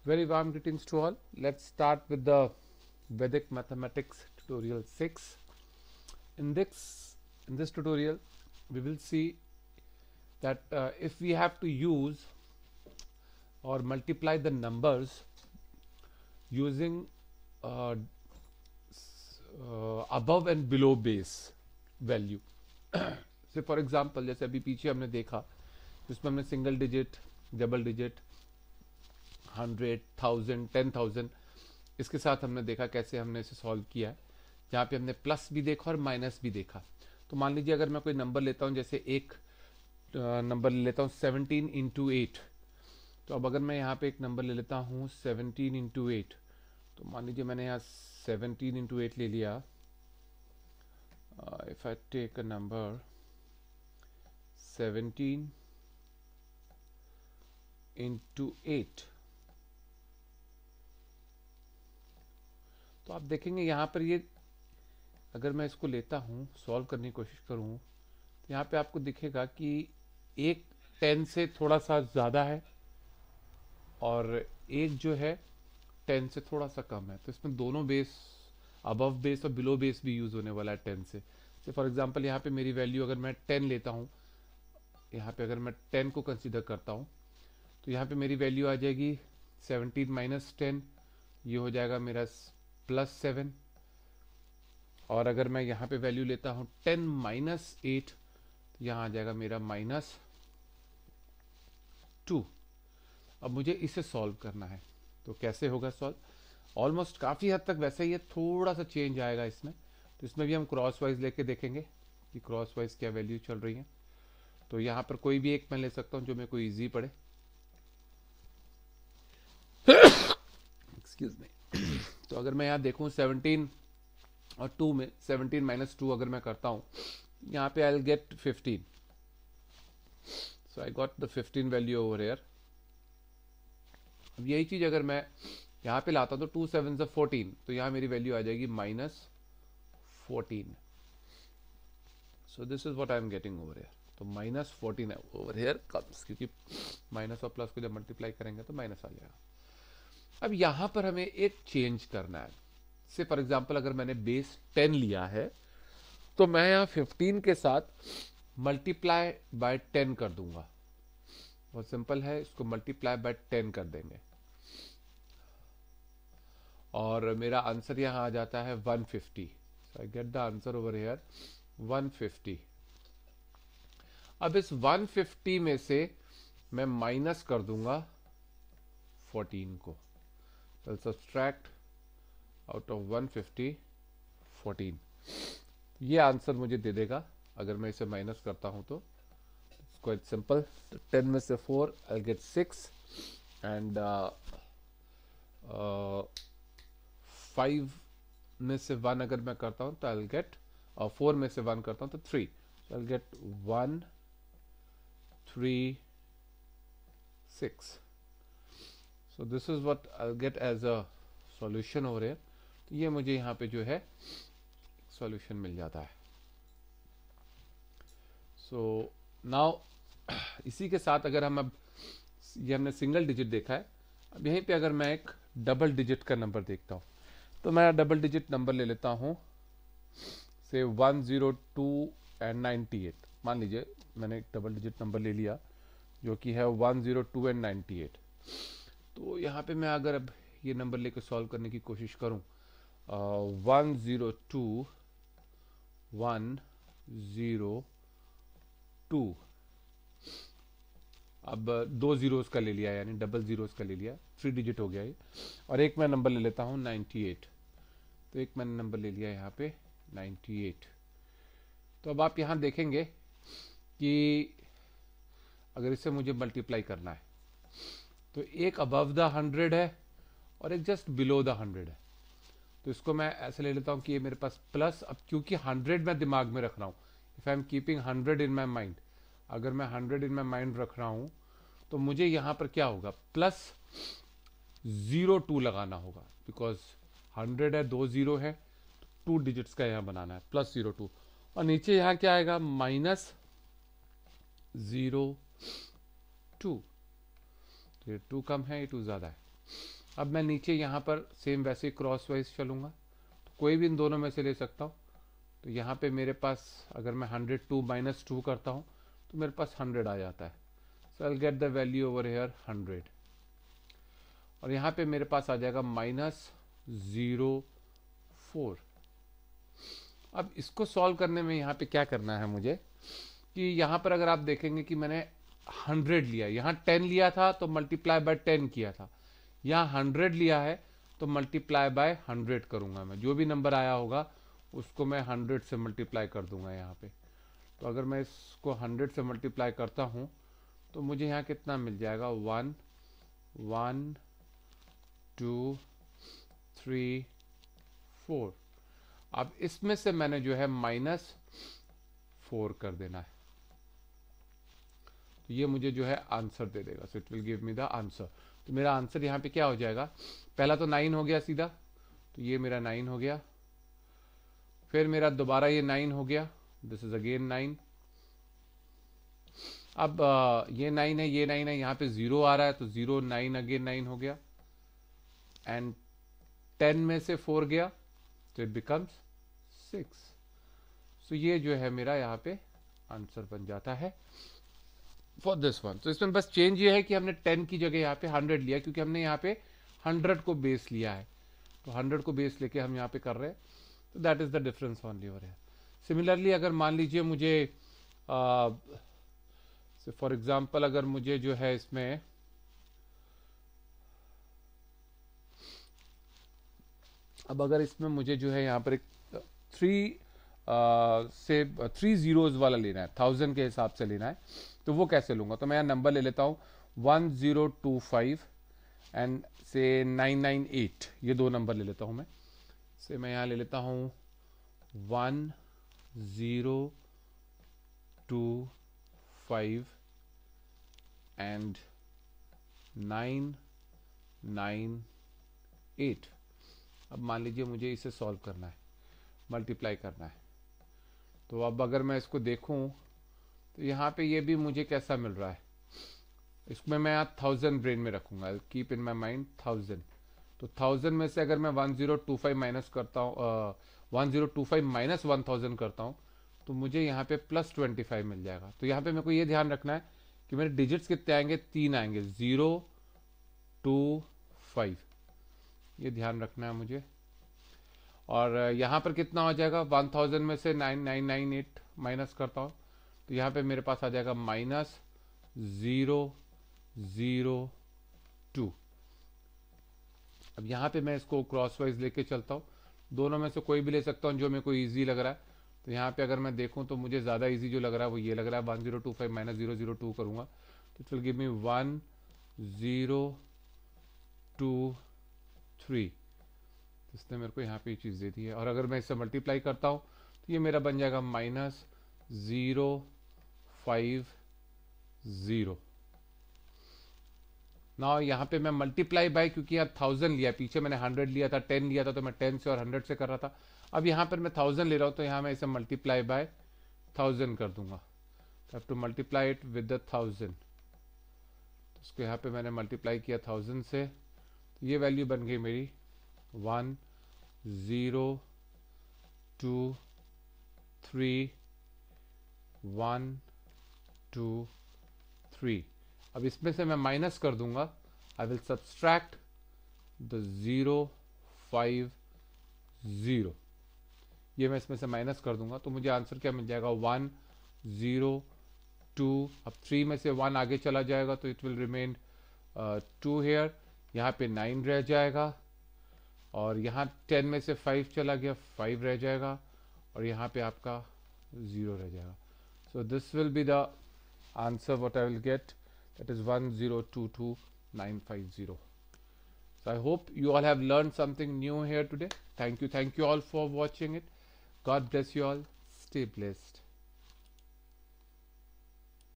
Very warm greetings to all. Let's start with the Vedic Mathematics tutorial 6. In this tutorial, we will see that if we have to use or multiply the numbers using uh, above and below base value. से for example जैसे अभी पीछे हमने देखा जिसमें हमने single digit, double digit, 100, 1000, 10,000 इसके साथ हमने देखा कैसे हमने इसे सॉल्व किया है, जहाँ पे हमने प्लस भी देखा और माइनस भी देखा। तो मान लीजिए अगर मैं कोई नंबर लेता हूँ, जैसे एक नंबर ले लेता हूँ 17 इंटू 8। तो अब अगर मैं यहाँ पे एक नंबर ले लेता हूँ 17 इंटू 8, तो मान लीजिए मैंने यहाँ 17 इंटू 8 ले लिया। If I take a number 17 into 8, तो आप देखेंगे यहाँ पर ये अगर मैं इसको लेता हूँ सॉल्व करने की कोशिश करूँ तो यहाँ पे आपको दिखेगा कि एक 10 से थोड़ा सा ज़्यादा है और एक जो है 10 से थोड़ा सा कम है। तो इसमें दोनों बेस, अबव बेस और बिलो बेस भी यूज़ होने वाला है 10 से फॉर एग्जांपल यहाँ पे मेरी वैल्यू अगर मैं 10 लेता हूँ, यहाँ पे अगर मैं 10 को कंसीडर करता हूँ तो यहाँ पे मेरी वैल्यू आ जाएगी 17 माइनस 10, ये हो जाएगा मेरा +7। और अगर मैं यहाँ पे वैल्यू लेता हूँ 10 माइनस 8, तो यहाँ आ जाएगा मेरा -2। अब मुझे इसे सॉल्व करना है, तो कैसे होगा सॉल्व? ऑलमोस्ट काफ़ी हद तक वैसे ही है, थोड़ा सा चेंज आएगा इसमें। तो इसमें भी हम क्रॉस वाइज लेके देखेंगे कि क्रॉस वाइज क्या वैल्यू चल रही है। तो यहाँ पर कोई भी एक मैं ले सकता हूँ जो मेरे को ईजी पड़े। Excuse me. तो अगर मैं यहाँ देखूँ 17 और 2 में 17 माइनस 2 अगर मैं करता हूँ, यहाँ पे I will get 15। So I got the 15 value over hair. अब यही चीज अगर मैं यहाँ पे लाता हूँ तो 2 7 से 14, तो यहाँ मेरी वैल्यू आ जाएगी -14। So this is what I am getting over here. तो -14 ओवर हेयर कम्स, क्योंकि माइनस और प्लस को जब मल्टीप्लाई करेंगे तो माइनस आ जाएगा। अब यहाँ पर हमें एक चेंज करना है। से फॉर एग्जाम्पल अगर मैंने बेस 10 लिया है तो मैं यहाँ 15 के साथ मल्टीप्लाई बाय 10 कर दूंगा। बहुत सिंपल है, इसको मल्टीप्लाई बाय 10 कर देंगे और मेरा आंसर यहाँ आ जाता है 150। So I get the answer over here 150। अब इस 150 में से मैं माइनस कर दूंगा 14 को। Subtract out of 150 14। ये आंसर मुझे दे देगा अगर मैं इसे माइनस करता हूं तो। Quite simple. 10 में से 4 आई गेट 6 एंड 5 में से 1 अगर मैं करता हूं तो आई गेट, और 4 में से 1 करता हूं तो 3, so I'll get 1 3 6। so this is what I'll get as a solution over here। तो ये मुझे यहाँ पे जो है सॉल्यूशन मिल जाता है। सो नाउ इसी के साथ अगर हम अब ये हमने सिंगल डिजिट देखा है, अब यहीं पे अगर मैं एक डबल डिजिट का नंबर देखता हूँ तो मैं डबल डिजिट नंबर ले लेता हूँ से 102 एंड 98। मान लीजिए मैंने एक डबल डिजिट नंबर ले लिया जो कि है 102 एंड 98। तो यहाँ पे मैं अगर अब ये नंबर लेकर सॉल्व करने की कोशिश करूँ, 102 102, अब 2 जीरोस का ले लिया, यानी डबल जीरोस का ले लिया, 3 डिजिट हो गया ये। और एक मैं नंबर ले लेता हूँ 98, तो एक मैंने नंबर ले लिया यहाँ पे 98। तो अब आप यहाँ देखेंगे कि अगर इसे मुझे मल्टीप्लाई करना है तो एक अबव द 100 है और एक जस्ट बिलो द 100 है। तो इसको मैं ऐसे ले लेता हूँ कि ये मेरे पास प्लस, अब क्योंकि 100 मैं दिमाग में रख रहा हूँ, if I am keeping 100 in my mind, अगर मैं 100 इन माई माइंड रख रहा हूँ तो मुझे यहाँ पर क्या होगा, +02 लगाना होगा, बिकॉज 100 है, 2 जीरो है, 2 डिजिट्स का यहाँ बनाना है, +02। और नीचे यहाँ क्या आएगा, -02। तो ये 2 कम है, ये 2 ज़्यादा है। अब मैं नीचे यहाँ पर सेम वैसे ही क्रॉस वाइज चलूँगा, तो कोई भी इन दोनों में से ले सकता हूँ। तो यहाँ पे मेरे पास अगर मैं 102 माइनस 2 करता हूँ तो मेरे पास 100 आ जाता है। So I get the value over here 100, और यहाँ पे मेरे पास आ जाएगा -0.4। अब इसको सॉल्व करने में यहाँ पे क्या करना है मुझे, कि यहाँ पर अगर आप देखेंगे कि मैंने 100 लिया, यहाँ 10 लिया था तो मल्टीप्लाई बाय 10 किया था, यहाँ 100 लिया है तो मल्टीप्लाई बाय 100 करूंगा। मैं जो भी नंबर आया होगा उसको मैं 100 से मल्टीप्लाई कर दूंगा यहाँ पे। तो अगर मैं इसको 100 से मल्टीप्लाई करता हूँ तो मुझे यहाँ कितना मिल जाएगा, 1 1 2 3 4। अब इसमें से मैंने जो है -4 कर देना है, तो ये मुझे जो है आंसर दे देगा। So it will give me the answer. तो मेरा आंसर यहाँ पे क्या हो जाएगा, पहला तो 9 हो गया सीधा, तो ये मेरा 9 हो गया। फिर मेरा दोबारा ये 9 हो गया, दिस इज अगेन 9। अब ये 9 है, ये 9 है, यहाँ पे 0 आ रहा है तो 0 9 अगेन 9 हो गया, एंड 10 में से 4 गया तो इट बिकम्स 6। सो ये जो है मेरा यहाँ पे आंसर बन जाता है फॉर दिस वन। तो इसमें बस चेंज ये है कि हमने 10 की जगह यहाँ पे 100 लिया, क्योंकि हमने यहाँ पे 100 को बेस लिया है, तो 100 को बेस लेके हम यहाँ पे कर रहे हैं। तो that is the difference only over है। सिमिलरली अगर मान लीजिए मुझे फॉर एग्जांपल अगर मुझे जो है इसमें अब अगर इसमें मुझे जो है यहाँ पर एक 3 जीरोज वाला लेना है, 1000 के हिसाब से लेना है, तो वो कैसे लूंगा। तो मैं यहाँ नंबर ले लेता हूँ 1025 एंड से 998, ये दो नंबर ले लेता हूँ मैं। से मैं यहाँ ले लेता हूँ 1025 एंड 998। अब मान लीजिए मुझे इसे सॉल्व करना है, मल्टीप्लाई करना है। तो अब अगर मैं इसको देखूं तो यहाँ पे ये भी मुझे कैसा मिल रहा है, इसमें मैं 1000 ब्रेन में रखूंगा, कीप इन माई माइंड 1000। तो 1000 में से अगर मैं 1025 माइनस करता हूँ, 1025 माइनस 1000 करता हूँ, तो मुझे यहाँ पे +25 मिल जाएगा। तो यहाँ पे मेरे को ये ध्यान रखना है कि मेरे डिजिट्स कितने आएंगे, 3 आएंगे, 0 2 5, ये ध्यान रखना है मुझे। और यहाँ पर कितना हो जाएगा, 1000 में से 9998 माइनस करता हूँ, तो यहाँ पे मेरे पास आ जाएगा -002। अब यहाँ पे मैं इसको क्रॉस वाइज लेके चलता हूँ, दोनों में से कोई भी ले सकता हूँ जो मेरे को ईजी लग रहा है। तो यहाँ पे अगर मैं देखूँ तो मुझे ज़्यादा ईजी जो लग रहा है वो ये लग रहा है, 1025 माइनस 002 करूँगा तो इट विल गिव मी 1023। इसने मेरे को यहाँ पे ये चीज़ दे दी है। और अगर मैं इससे मल्टीप्लाई करता हूँ तो ये मेरा बन जाएगा -050। ना यहाँ पे मैं मल्टीप्लाई बाय, क्योंकि यहाँ 1000 लिया, पीछे मैंने 100 लिया था, 10 लिया था, तो मैं 10 से और 100 से कर रहा था। अब यहाँ पर मैं 1000 ले रहा हूँ, तो यहाँ मैं इसे मल्टीप्लाई बाय 1000 कर दूंगा। तो have to multiply it with the 1000। तो इसको यहाँ पे मैंने मल्टीप्लाई किया 1000 से, तो ये वैल्यू बन गई मेरी 1023 अब इसमें से मैं माइनस कर दूंगा, आई विल सब्सट्रैक्ट द 050, ये मैं इसमें से माइनस कर दूंगा, तो मुझे आंसर क्या मिल जाएगा 102। अब 3 में से 1 आगे चला जाएगा तो इट विल रिमेन 2 हेयर, यहाँ पे 9 रह जाएगा, और यहाँ 10 में से 5 चला गया, 5 रह जाएगा, और यहाँ पे आपका 0 रह जाएगा। So this will be the answer what I will get, that is 1022950. So I hope you all have learned something new here today. Thank you all for watching it. God bless you all. Stay blessed.